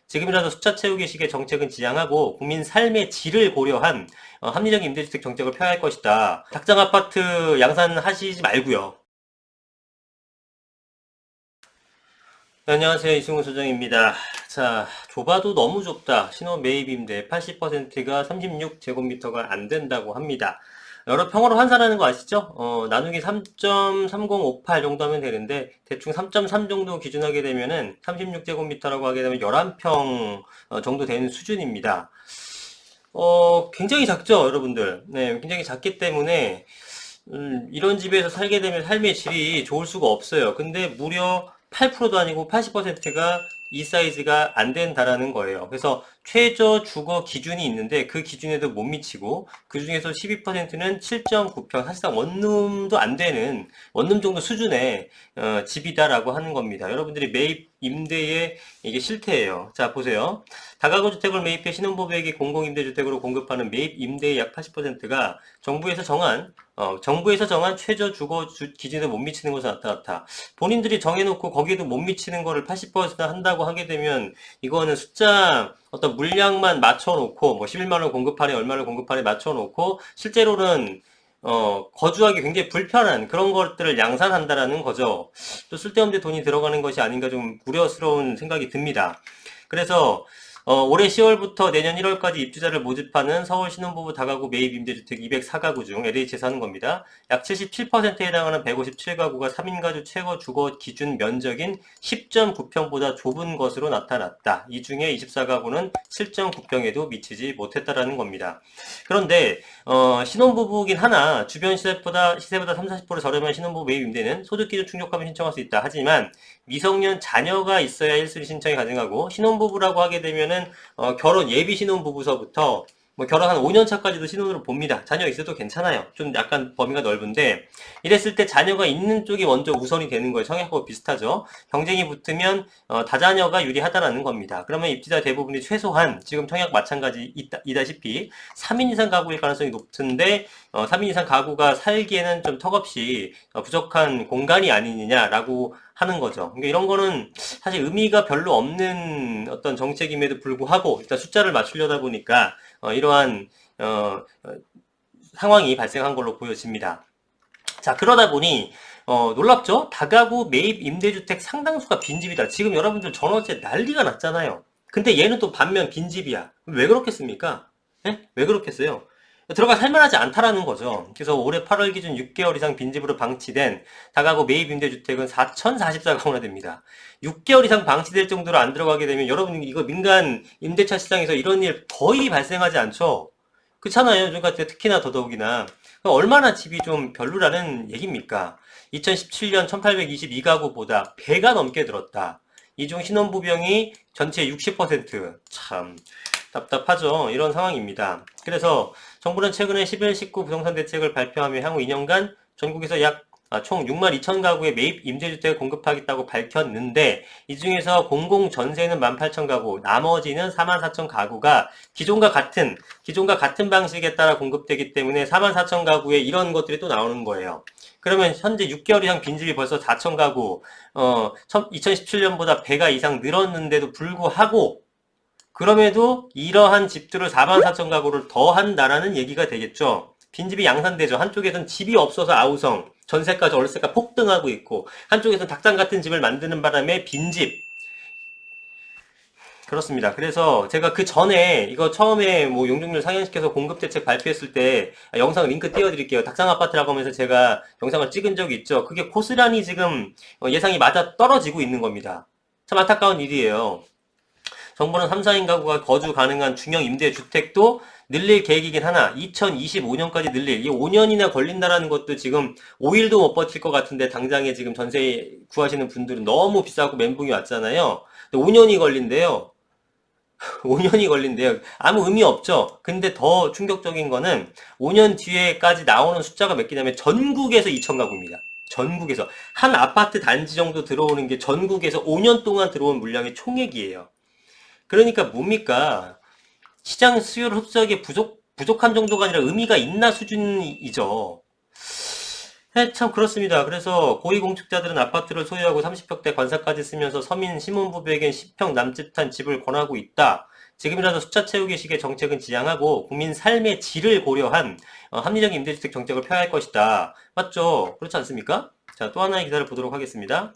지금이라도 숫자 채우기 식의 정책은 지양하고 국민 삶의 질을 고려한 합리적인 임대주택 정책을 펴야 할 것이다. 닭장 아파트 양산하시지 말고요. 네, 안녕하세요. 이승우 소장입니다. 자, 좁아도 너무 좁다. 신혼 매입 임대 80%가 36제곱미터가 안 된다고 합니다. 여러 평으로 환산하는 거 아시죠? 나누기 3.3058 정도 하면 되는데, 대충 3.3 정도 기준하게 되면은 36제곱미터라고 하게 되면 11평 정도 되는 수준입니다. 굉장히 작죠, 여러분들. 네, 굉장히 작기 때문에, 이런 집에서 살게 되면 삶의 질이 좋을 수가 없어요. 근데 무려 8%도 아니고 80%가 이 사이즈가 안 된다라는 거예요. 그래서 최저 주거 기준이 있는데 그 기준에도 못 미치고 그 중에서 12%는 7.9평, 사실상 원룸도 안 되는 원룸 정도 수준의 집이다라고 하는 겁니다. 여러분들이 매입 임대의 이게 실태예요. 자, 보세요. 다가구 주택을 매입해 신혼부부에게 공공임대주택으로 공급하는 매입 임대의 약 80%가 정부에서 정한 최저 주거 기준에 못 미치는 것으로 나타났다. 본인들이 정해놓고 거기에도 못 미치는 거를 80% 한다고 하게 되면 이거는 숫자 어떤 물량만 맞춰놓고 뭐 11만 원 공급하네 얼마를 공급하네 맞춰놓고 실제로는 거주하기 굉장히 불편한 그런 것들을 양산한다라는 거죠. 또 쓸데없는 데 돈이 들어가는 것이 아닌가 좀 우려스러운 생각이 듭니다. 그래서 올해 10월부터 내년 1월까지 입주자를 모집하는 서울 신혼부부 다가구 매입 임대주택 204가구 중 LH에서 하는 겁니다. 약 77%에 해당하는 157가구가 3인 가구 최고 주거 기준 면적인 10.9평보다 좁은 것으로 나타났다. 이 중에 24가구는 7.9평에도 미치지 못했다라는 겁니다. 그런데 신혼부부긴 하나 주변 시세보다 30-40% 저렴한 신혼부부 매입 임대는 소득 기준 충족하면 신청할 수 있다. 하지만 미성년 자녀가 있어야 1순위 신청이 가능하고 신혼부부라고 하게 되면은 결혼 예비 신혼부부서부터 뭐 결혼 한 5년 차까지도 신혼으로 봅니다. 자녀 있어도 괜찮아요. 좀 약간 범위가 넓은데 이랬을 때 자녀가 있는 쪽이 먼저 우선이 되는 거예요. 청약하고 비슷하죠. 경쟁이 붙으면 다자녀가 유리하다라는 겁니다. 그러면 입주자 대부분이 최소한 지금 청약 마찬가지 이다시피 3인 이상 가구일 가능성이 높은데 3인 이상 가구가 살기에는 좀 턱없이 부족한 공간이 아니냐라고 하는 거죠. 그러니까 이런 거는 사실 의미가 별로 없는 어떤 정책임에도 불구하고 일단 숫자를 맞추려다 보니까 이러한 상황이 발생한 걸로 보여집니다. 자, 그러다 보니 놀랍죠? 다가구 매입 임대주택 상당수가 빈집이다. 지금 여러분들 전월세 난리가 났잖아요. 근데 얘는 또 반면 빈집이야. 왜 그렇겠습니까? 예? 왜 그렇겠어요? 들어가 살만하지 않다라는 거죠. 그래서 올해 8월 기준 6개월 이상 빈집으로 방치된 다가구 매입 임대주택은 4,044가구나 됩니다. 6개월 이상 방치될 정도로 안 들어가게 되면 여러분 이거 민간 임대차 시장에서 이런 일 거의 발생하지 않죠? 그렇잖아요. 그러니까 특히나 더더욱이나 얼마나 집이 좀 별로라는 얘기입니까? 2017년 1822가구보다 배가 넘게 들었다. 이 중 신혼부병이 전체 60%. 참 답답하죠. 이런 상황입니다. 그래서 정부는 최근에 11, 19 부동산 대책을 발표하며 향후 2년간 전국에서 총 6만 2천 가구의 매입 임대주택을 공급하겠다고 밝혔는데 이 중에서 공공 전세는 18,000가구, 나머지는 44,000가구가 기존과 같은 방식에 따라 공급되기 때문에 44,000가구에 이런 것들이 또 나오는 거예요. 그러면 현재 6개월 이상 빈집이 벌써 4,000가구, 2017년보다 배가 이상 늘었는데도 불구하고 그럼에도 이러한 집들을 44,000가구를 더 한다라는 얘기가 되겠죠. 빈집이 양산되죠. 한쪽에서는 집이 없어서 아우성, 전세까지 월세가 폭등하고 있고 한쪽에서는 닭장 같은 집을 만드는 바람에 빈집. 그렇습니다. 그래서 제가 그 전에 이거 처음에 뭐 용적률 상향시켜서 공급대책 발표했을 때 영상 링크 띄워드릴게요. 닭장 아파트라고 하면서 제가 영상을 찍은 적이 있죠. 그게 고스란히 지금 예상이 맞아 떨어지고 있는 겁니다. 참 안타까운 일이에요. 정부는 3, 4인 가구가 거주 가능한 중형 임대주택도 늘릴 계획이긴 하나 2025년까지 늘릴 이 5년이나 걸린다라는 것도 지금 5일도 못 버틸 것 같은데 당장에 지금 전세 구하시는 분들은 너무 비싸고 멘붕이 왔잖아요. 5년이 걸린대요. 5년이 걸린대요. 아무 의미 없죠. 근데 더 충격적인 거는 5년 뒤에까지 나오는 숫자가 몇 개냐면 전국에서 2천 가구입니다. 전국에서 한 아파트 단지 정도 들어오는 게 전국에서 5년 동안 들어온 물량의 총액이에요. 그러니까 뭡니까? 시장 수요를 흡수하기에 부족한 정도가 아니라 의미가 있나 수준이죠. 네, 참 그렇습니다. 그래서 고위공직자들은 아파트를 소유하고 30평대 관사까지 쓰면서 서민 신혼부부에겐 10평 남짓한 집을 권하고 있다. 지금이라도 숫자 채우기 식의 정책은 지양하고 국민 삶의 질을 고려한 합리적인 임대주택 정책을 펴야 할 것이다. 맞죠? 그렇지 않습니까? 자, 또 하나의 기사를 보도록 하겠습니다.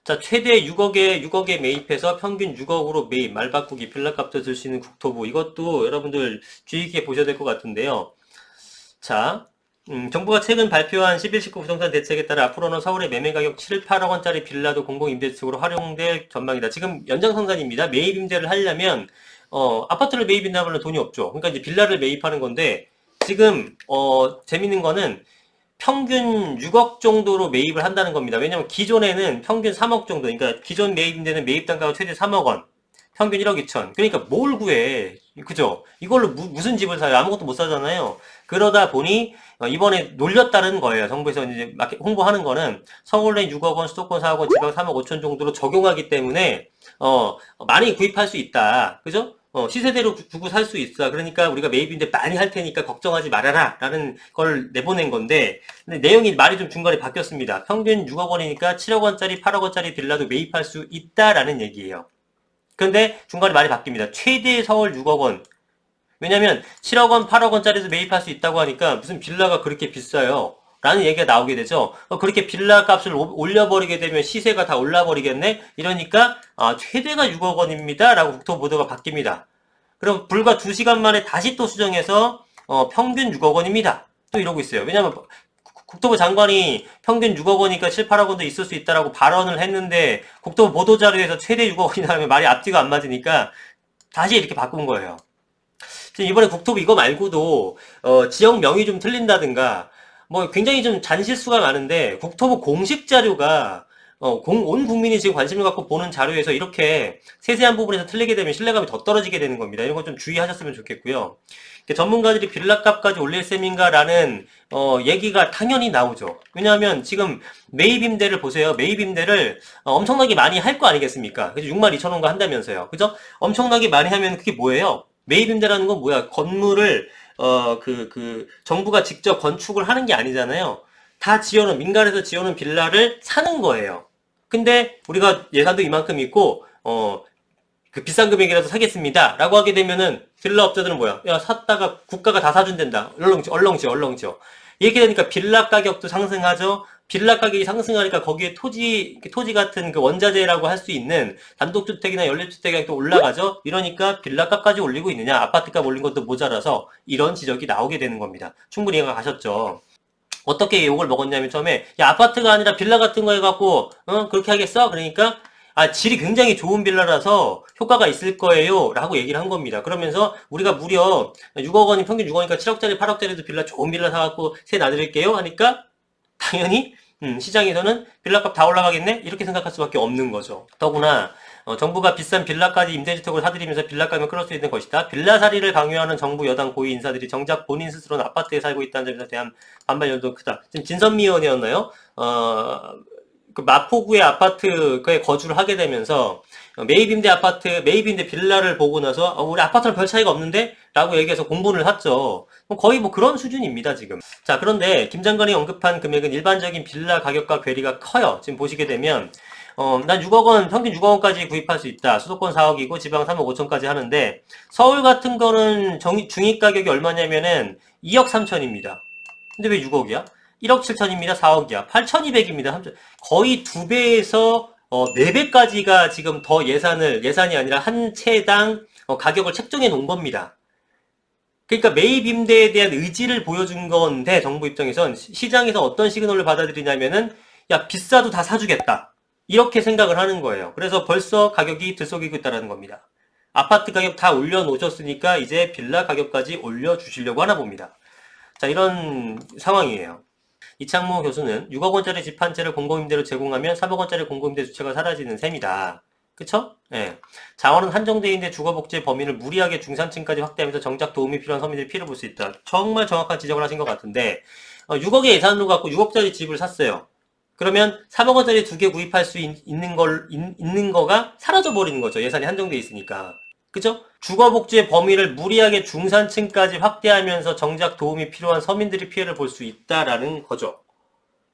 자, 최대 6억에 매입해서 평균 6억으로 매입, 말바꾸기, 빌라값도 들 수 있는 국토부. 이것도 여러분들 주의 깊게 보셔야 될 것 같은데요. 자, 정부가 최근 발표한 11.19 부동산 대책에 따라 앞으로는 서울의 매매 가격 7, 8억 원짜리 빌라도 공공임대주택으로 활용될 전망이다. 지금 연장선상입니다. 매입 임대를 하려면 아파트를 매입한다면 돈이 없죠. 그러니까 이제 빌라를 매입하는 건데 지금 재밌는 거는 평균 6억 정도로 매입을 한다는 겁니다. 왜냐면 기존에는 평균 3억 정도, 그러니까 기존 매입 임대는 매입 단가가 최대 3억 원. 평균 1억 2천. 그러니까 뭘 구해. 그죠? 이걸로 무슨 집을 사요? 아무것도 못 사잖아요. 그러다 보니 이번에 놀렸다는 거예요. 정부에서 이제 홍보하는 거는 서울에 6억 원, 수도권 4억 원, 지방 3억 5천 정도로 적용하기 때문에 많이 구입할 수 있다. 그죠? 시세대로 주고 살 수 있어. 그러니까 우리가 매입인데 많이 할 테니까 걱정하지 말아라. 라는 걸 내보낸 건데, 근데 내용이 말이 좀 중간에 바뀌었습니다. 평균 6억 원이니까 7억 원짜리, 8억 원짜리 빌라도 매입할 수 있다라는 얘기예요. 그런데 중간에 말이 바뀝니다. 최대 서울 6억 원. 왜냐면 7억 원, 8억 원짜리도 매입할 수 있다고 하니까 무슨 빌라가 그렇게 비싸요. 라는 얘기가 나오게 되죠. 그렇게 빌라 값을 올려버리게 되면 시세가 다 올라버리겠네? 이러니까 최대가 6억 원입니다. 라고 국토보도가 바뀝니다. 그럼 불과 2시간 만에 다시 또 수정해서 평균 6억 원입니다. 또 이러고 있어요. 왜냐면 국토부 장관이 평균 6억 원이니까 7, 8억 원도 있을 수 있다라고 발언을 했는데 국토부 보도자료에서 최대 6억 원이라면 말이 앞뒤가 안 맞으니까 다시 이렇게 바꾼 거예요. 이번에 국토부 이거 말고도 지역 명이 좀 틀린다든가 뭐 굉장히 좀 잔실수가 많은데 국토부 공식 자료가 온 국민이 지금 관심을 갖고 보는 자료에서 이렇게 세세한 부분에서 틀리게 되면 신뢰감이 더 떨어지게 되는 겁니다. 이런 건 좀 주의하셨으면 좋겠고요. 전문가들이 빌라값까지 올릴 셈인가라는 얘기가 당연히 나오죠. 왜냐하면 지금 매입 임대를 보세요. 매입 임대를 엄청나게 많이 할 거 아니겠습니까? 그래서 62,000원가 한다면서요. 그죠? 엄청나게 많이 하면 그게 뭐예요? 매입 임대라는 건 뭐야? 건물을 정부가 직접 건축을 하는 게 아니잖아요. 다 지어놓은, 민간에서 지어놓은 빌라를 사는 거예요. 근데 우리가 예산도 이만큼 있고, 그 비싼 금액이라도 사겠습니다. 라고 하게 되면은 빌라 업자들은 뭐야? 야, 샀다가 국가가 다 사준댄다. 얼렁지어. 이렇게 되니까 빌라 가격도 상승하죠. 빌라 가격이 상승하니까 거기에 토지 같은 그 원자재라고 할 수 있는 단독주택이나 연립주택 가격도 올라가죠. 이러니까 빌라 값까지 올리고 있느냐, 아파트 값 올린 것도 모자라서 이런 지적이 나오게 되는 겁니다. 충분히 이해가 가셨죠? 어떻게 욕을 먹었냐면 처음에 야 아파트가 아니라 빌라 같은 거 해갖고 그렇게 하겠어? 그러니까 질이 굉장히 좋은 빌라라서 효과가 있을 거예요 라고 얘기를 한 겁니다. 그러면서 우리가 무려 6억 원이 평균 6억이니까 7억짜리 8억짜리도 빌라 좋은 빌라 사갖고 세 놔드릴게요 하니까 당연히 시장에서는 빌라값 다 올라가겠네? 이렇게 생각할 수밖에 없는 거죠. 더구나 정부가 비싼 빌라까지 임대주택으로 사들이면서 빌라값을 끌을 수 있는 것이다. 빌라살이를 강요하는 정부 여당 고위 인사들이 정작 본인 스스로는 아파트에 살고 있다는 점에서 대한 반발 여론도 크다. 지금 진선미 의원이었나요? 그 마포구의 아파트에 거주를 하게 되면서 매입임대 아파트, 매입임대 빌라를 보고 나서 우리 아파트랑 별 차이가 없는데? 라고 얘기해서 공분을 샀죠. 거의 뭐 그런 수준입니다, 지금. 자, 그런데 김 장관이 언급한 금액은 일반적인 빌라 가격과 괴리가 커요. 지금 보시게 되면 난 6억 원, 평균 6억 원까지 구입할 수 있다. 수도권 4억이고 지방 3억 5천까지 하는데 서울 같은 거는 중위 가격이 얼마냐면은 2억 3천입니다. 근데 왜 6억이야? 1억 7천입니다. 4억이야. 8,200입니다. 거의 2배에서 4배까지가 지금 더 예산이 아니라 한 채당 가격을 책정해 놓은 겁니다. 그러니까 매입 임대에 대한 의지를 보여준 건데 정부 입장에선 시장에서 어떤 시그널을 받아들이냐면은 야 비싸도 다 사주겠다. 이렇게 생각을 하는 거예요. 그래서 벌써 가격이 들썩이고 있다는 겁니다. 아파트 가격 다 올려놓으셨으니까 이제 빌라 가격까지 올려주시려고 하나 봅니다. 자, 이런 상황이에요. 이창모 교수는 6억 원짜리 집 한 채를 공공임대로 제공하면 3억 원짜리 공공임대 주체가 사라지는 셈이다. 그쵸? 예. 자원은 한정되어있는데 주거복지의 범위를 무리하게 중산층까지 확대하면서 정작 도움이 필요한 서민들이 피해를 볼 수 있다. 정말 정확한 지적을 하신 것 같은데 6억의 예산으로 갖고 6억짜리 집을 샀어요. 그러면 3억 원짜리 2개 구입할 수 있는 거가 사라져 버리는 거죠. 예산이 한정돼 있으니까. 그죠? 주거복지의 범위를 무리하게 중산층까지 확대하면서 정작 도움이 필요한 서민들이 피해를 볼 수 있다라는 거죠.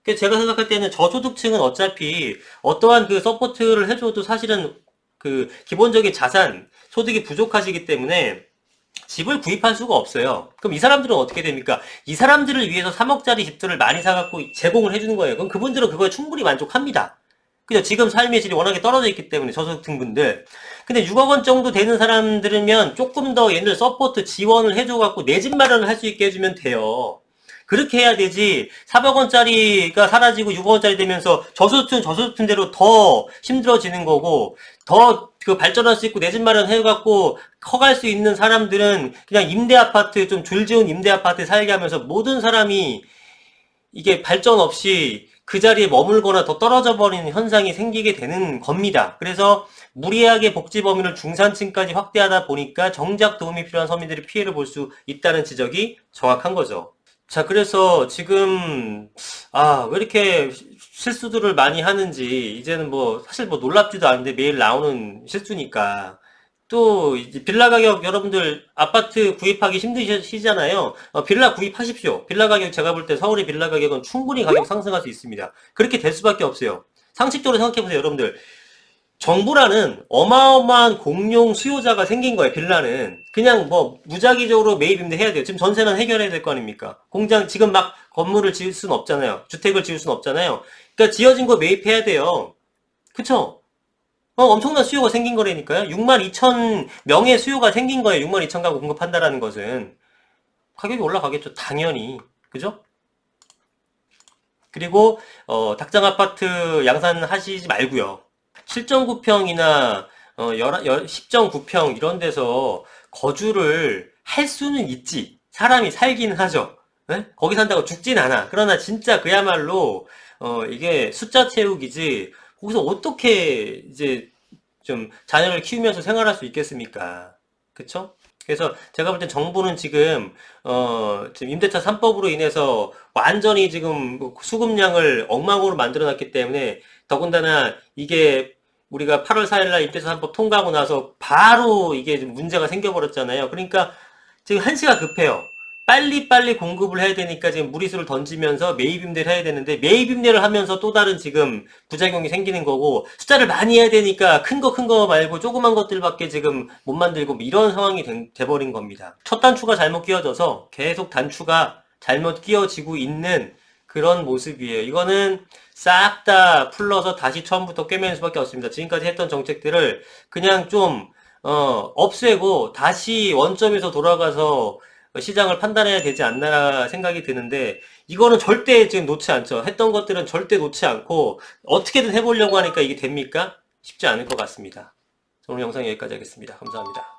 그래서 제가 생각할 때는 저소득층은 어차피 어떠한 그 서포트를 해줘도 사실은 그 기본적인 자산, 소득이 부족하시기 때문에 집을 구입할 수가 없어요. 그럼 이 사람들은 어떻게 됩니까? 이 사람들을 위해서 3억짜리 집들을 많이 사갖고 제공을 해주는 거예요. 그럼 그분들은 그거에 충분히 만족합니다. 그죠? 지금 삶의 질이 워낙에 떨어져 있기 때문에 저소득층 분들. 근데 6억 원 정도 되는 사람들이면 조금 더 얘네들 서포트 지원을 해줘갖고 내 집 마련을 할 수 있게 해주면 돼요. 그렇게 해야 되지. 4억 원짜리가 사라지고 6억 원짜리 되면서 저소득층대로 더 힘들어지는 거고, 더 그 발전할 수 있고 내 집 마련 해갖고 커갈 수 있는 사람들은 그냥 임대 아파트, 좀 줄지은 임대 아파트에 살게 하면서 모든 사람이 이게 발전 없이 그 자리에 머물거나 더 떨어져 버리는 현상이 생기게 되는 겁니다. 그래서 무리하게 복지 범위를 중산층까지 확대하다 보니까 정작 도움이 필요한 서민들이 피해를 볼 수 있다는 지적이 정확한 거죠. 자, 그래서 지금, 왜 이렇게 실수들을 많이 하는지, 이제는 뭐, 사실 뭐 놀랍지도 않은데 매일 나오는 실수니까. 또, 이제 빌라 가격 여러분들 아파트 구입하기 힘드시잖아요. 빌라 구입하십시오. 빌라 가격 제가 볼 때 서울의 빌라 가격은 충분히 가격 상승할 수 있습니다. 그렇게 될 수밖에 없어요. 상식적으로 생각해보세요, 여러분들. 정부라는 어마어마한 공용 수요자가 생긴 거예요, 빌라는. 그냥 뭐, 무작위적으로 매입 임대 해야 돼요. 지금 전세는 해결해야 될 거 아닙니까? 공장, 지금 막 건물을 지을 수는 없잖아요. 주택을 지을 수는 없잖아요. 그러니까 지어진 거 매입해야 돼요. 그쵸? 엄청난 수요가 생긴 거라니까요. 6만 2천 명의 수요가 생긴 거예요. 6만 2천 가구 공급한다라는 것은. 가격이 올라가겠죠. 당연히. 그죠? 그리고, 닭장 아파트 양산하시지 말고요. 7.9평이나 10.9평 이런 데서 거주를 할 수는 있지. 사람이 살긴 하죠. 네? 거기 산다고 죽진 않아. 그러나 진짜 그야말로 이게 숫자 채우기지. 거기서 어떻게 이제 좀 자녀를 키우면서 생활할 수 있겠습니까? 그쵸? 그래서 제가 볼 땐 정부는 지금 임대차 3법으로 인해서 완전히 지금 뭐 수급량을 엉망으로 만들어 놨기 때문에 더군다나 이게 우리가 8월 4일날 임대차 3법 통과하고 나서 바로 이게 좀 문제가 생겨버렸잖아요. 그러니까 지금 한시가 급해요. 빨리빨리 공급을 해야 되니까 지금 무리수를 던지면서 매입 임대를 해야 되는데 매입 임대를 하면서 또 다른 지금 부작용이 생기는 거고 숫자를 많이 해야 되니까 큰 거 말고 조그만 것들밖에 지금 못 만들고 뭐 이런 상황이 돼버린 겁니다. 첫 단추가 잘못 끼워져서 계속 단추가 잘못 끼워지고 있는 그런 모습이에요. 이거는 싹 다 풀러서 다시 처음부터 꿰매는 수밖에 없습니다. 지금까지 했던 정책들을 그냥 좀 없애고 다시 원점에서 돌아가서 시장을 판단해야 되지 않나 생각이 드는데 이거는 절대 지금 놓지 않죠. 했던 것들은 절대 놓지 않고 어떻게든 해보려고 하니까 이게 됩니까? 쉽지 않을 것 같습니다. 오늘 영상 여기까지 하겠습니다. 감사합니다.